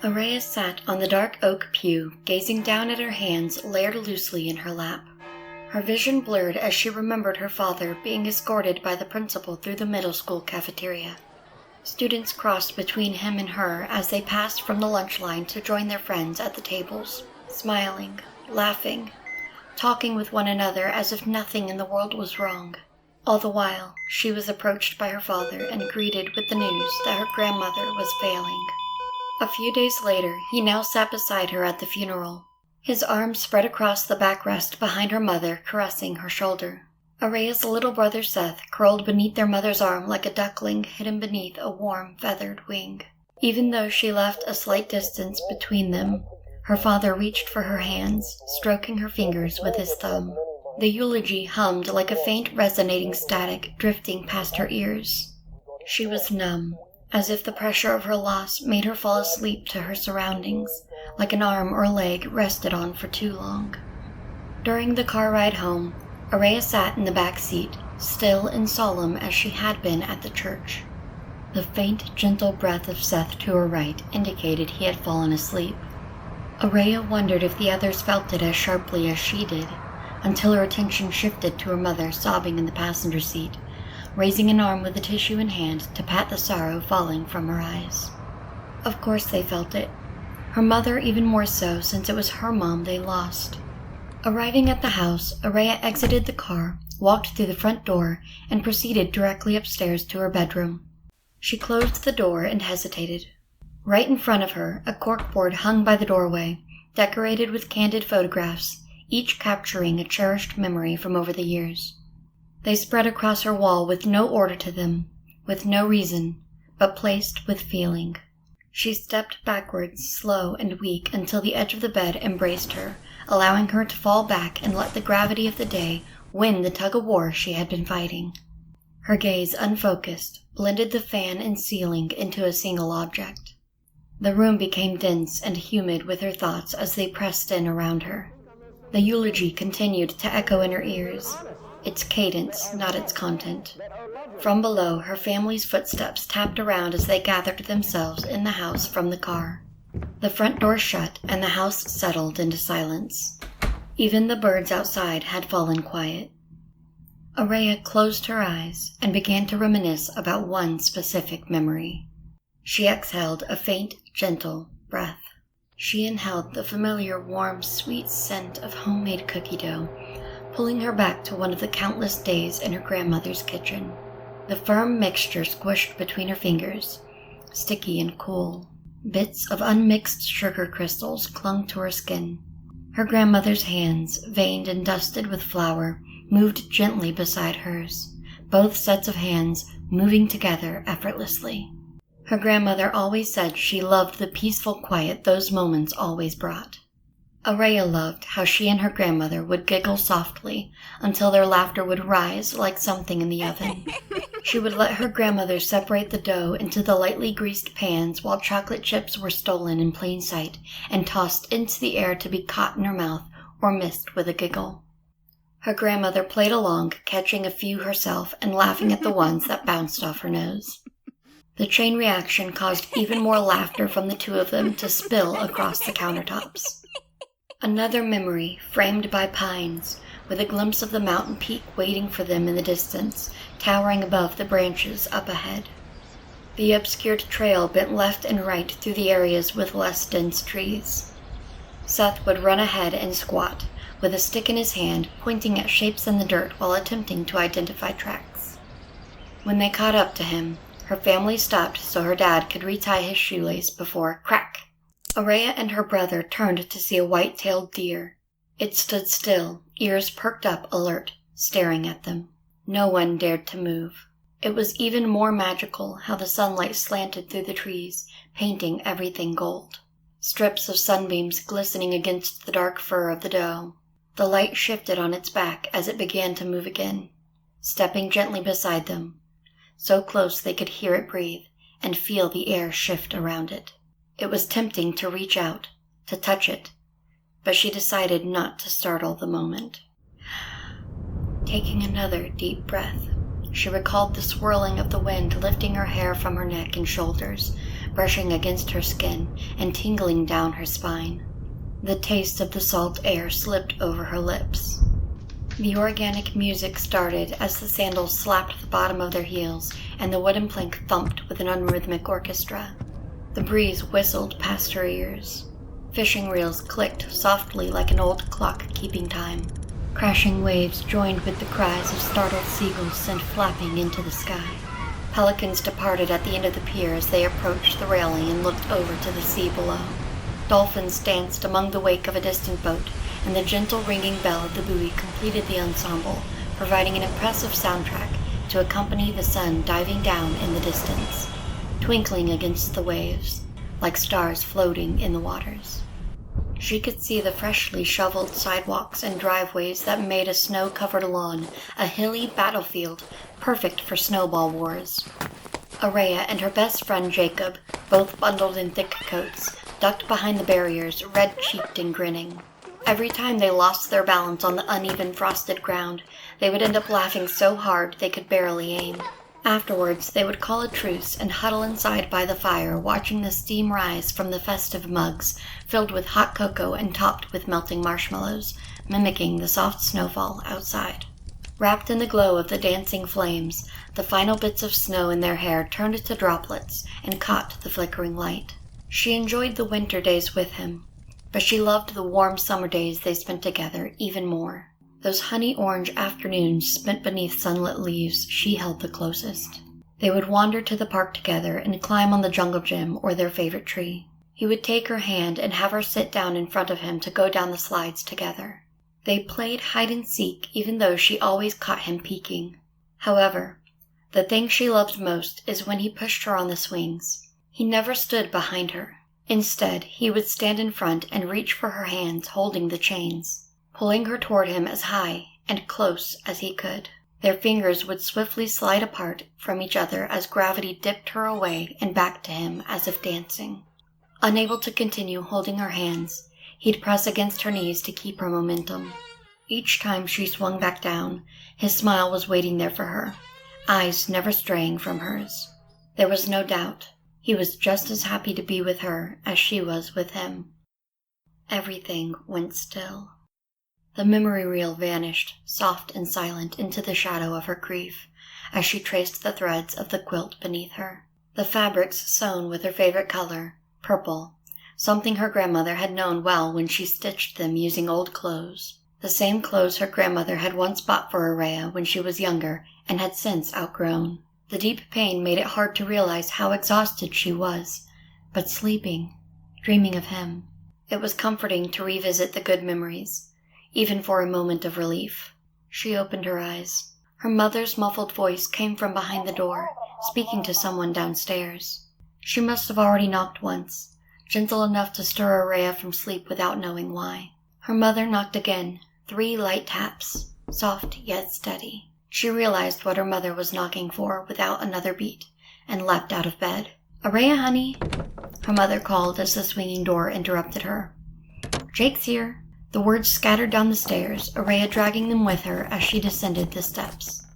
Auraya sat on the dark oak pew, gazing down at her hands layered loosely in her lap. Her vision blurred as she remembered her father being escorted by the principal through the middle school cafeteria. Students crossed between him and her as they passed from the lunch line to join their friends at the tables, smiling, laughing, talking with one another as if nothing in the world was wrong. All the while, she was approached by her father and greeted with the news that her grandmother was failing. A few days later, he now sat beside her at the funeral, his arms spread across the backrest behind her mother, caressing her shoulder. Auraya's little brother Seth curled beneath their mother's arm like a duckling hidden beneath a warm, feathered wing. Even though she left a slight distance between them, her father reached for her hands, stroking her fingers with his thumb. The eulogy hummed like a faint resonating static drifting past her ears. She was numb, as if the pressure of her loss made her fall asleep to her surroundings, like an arm or leg rested on for too long. During the car ride home, Auraya sat in the back seat, still and solemn as she had been at the church. The faint, gentle breath of Seth to her right indicated he had fallen asleep. Auraya wondered if the others felt it as sharply as she did, until her attention shifted to her mother sobbing in the passenger seat, raising an arm with a tissue in hand to pat the sorrow falling from her eyes. Of course they felt it. Her mother even more so, since it was her mom they lost. Arriving at the house, Auraya exited the car, walked through the front door, and proceeded directly upstairs to her bedroom. She closed the door and hesitated. Right in front of her, a corkboard hung by the doorway, decorated with candid photographs, each capturing a cherished memory from over the years. They spread across her wall with no order to them, with no reason, but placed with feeling. She stepped backwards, slow and weak, until the edge of the bed embraced her, allowing her to fall back and let the gravity of the day win the tug-of-war she had been fighting. Her gaze, unfocused, blended the fan and ceiling into a single object. The room became dense and humid with her thoughts as they pressed in around her. The eulogy continued to echo in her ears, its cadence, not its content. From below, her family's footsteps tapped around as they gathered themselves in the house from the car. The front door shut, and the house settled into silence. Even the birds outside had fallen quiet. Auraya closed her eyes and began to reminisce about one specific memory. She exhaled a faint, gentle breath. She inhaled the familiar, warm, sweet scent of homemade cookie dough, pulling her back to one of the countless days in her grandmother's kitchen. The firm mixture squished between her fingers, sticky and cool. Bits of unmixed sugar crystals clung to her skin. Her grandmother's hands, veined and dusted with flour, moved gently beside hers, both sets of hands moving together effortlessly. Her grandmother always said she loved the peaceful quiet those moments always brought. Auraya loved how she and her grandmother would giggle softly until their laughter would rise like something in the oven. She would let her grandmother separate the dough into the lightly greased pans while chocolate chips were stolen in plain sight and tossed into the air to be caught in her mouth or missed with a giggle. Her grandmother played along, catching a few herself and laughing at the ones that bounced off her nose. The chain reaction caused even more laughter from the two of them to spill across the countertops. Another memory, framed by pines, with a glimpse of the mountain peak waiting for them in the distance, towering above the branches up ahead. The obscured trail bent left and right through the areas with less dense trees. Seth would run ahead and squat, with a stick in his hand, pointing at shapes in the dirt while attempting to identify tracks. When they caught up to him, her family stopped so her dad could retie his shoelace before crack. Auraya and her brother turned to see a white-tailed deer. It stood still, ears perked up alert, staring at them. No one dared to move. It was even more magical how the sunlight slanted through the trees, painting everything gold. Strips of sunbeams glistening against the dark fur of the doe. The light shifted on its back as it began to move again, stepping gently beside them, so close they could hear it breathe and feel the air shift around it. It was tempting to reach out, to touch it, but she decided not to startle the moment. Taking another deep breath, she recalled the swirling of the wind lifting her hair from her neck and shoulders, brushing against her skin and tingling down her spine. The taste of the salt air slipped over her lips. The organic music started as the sandals slapped the bottom of their heels and the wooden plank thumped with an unrhythmic orchestra. The breeze whistled past her ears. Fishing reels clicked softly like an old clock keeping time. Crashing waves joined with the cries of startled seagulls sent flapping into the sky. Pelicans departed at the end of the pier as they approached the railing and looked over to the sea below. Dolphins danced among the wake of a distant boat, and the gentle ringing bell of the buoy completed the ensemble, providing an impressive soundtrack to accompany the sun diving down in the distance, twinkling against the waves, like stars floating in the waters. She could see the freshly shoveled sidewalks and driveways that made a snow-covered lawn a hilly battlefield perfect for snowball wars. Auraya and her best friend Jacob, both bundled in thick coats, ducked behind the barriers, red-cheeked and grinning. Every time they lost their balance on the uneven frosted ground, they would end up laughing so hard they could barely aim. Afterwards, they would call a truce and huddle inside by the fire, watching the steam rise from the festive mugs filled with hot cocoa and topped with melting marshmallows, mimicking the soft snowfall outside. Wrapped in the glow of the dancing flames, the final bits of snow in their hair turned to droplets and caught the flickering light. She enjoyed the winter days with him, but she loved the warm summer days they spent together even more. Those honey-orange afternoons spent beneath sunlit leaves she held the closest. They would wander to the park together and climb on the jungle gym or their favorite tree. He would take her hand and have her sit down in front of him to go down the slides together. They played hide-and-seek even though she always caught him peeking. However, the thing she loved most is when he pushed her on the swings. He never stood behind her. Instead, he would stand in front and reach for her hands holding the chains, pulling her toward him as high and close as he could. Their fingers would swiftly slide apart from each other as gravity dipped her away and back to him as if dancing. Unable to continue holding her hands, he'd press against her knees to keep her momentum. Each time she swung back down, his smile was waiting there for her, eyes never straying from hers. There was no doubt. He was just as happy to be with her as she was with him. Everything went still. The memory reel vanished, soft and silent, into the shadow of her grief, as she traced the threads of the quilt beneath her. The fabrics sewn with her favorite color, purple, something her grandmother had known well when she stitched them using old clothes. The same clothes her grandmother had once bought for Auraya when she was younger and had since outgrown. The deep pain made it hard to realize how exhausted she was, but sleeping, dreaming of him. It was comforting to revisit the good memories, even for a moment of relief. She opened her eyes. Her mother's muffled voice came from behind the door, speaking to someone downstairs. She must have already knocked once, gentle enough to stir Auraya from sleep without knowing why. Her mother knocked again, 3 light taps, soft yet steady. She realized what her mother was knocking for without another beat, and leapt out of bed. "Auraya, honey," her mother called as the swinging door interrupted her. "Jake's here." The words scattered down the stairs, Auraya dragging them with her as she descended the steps.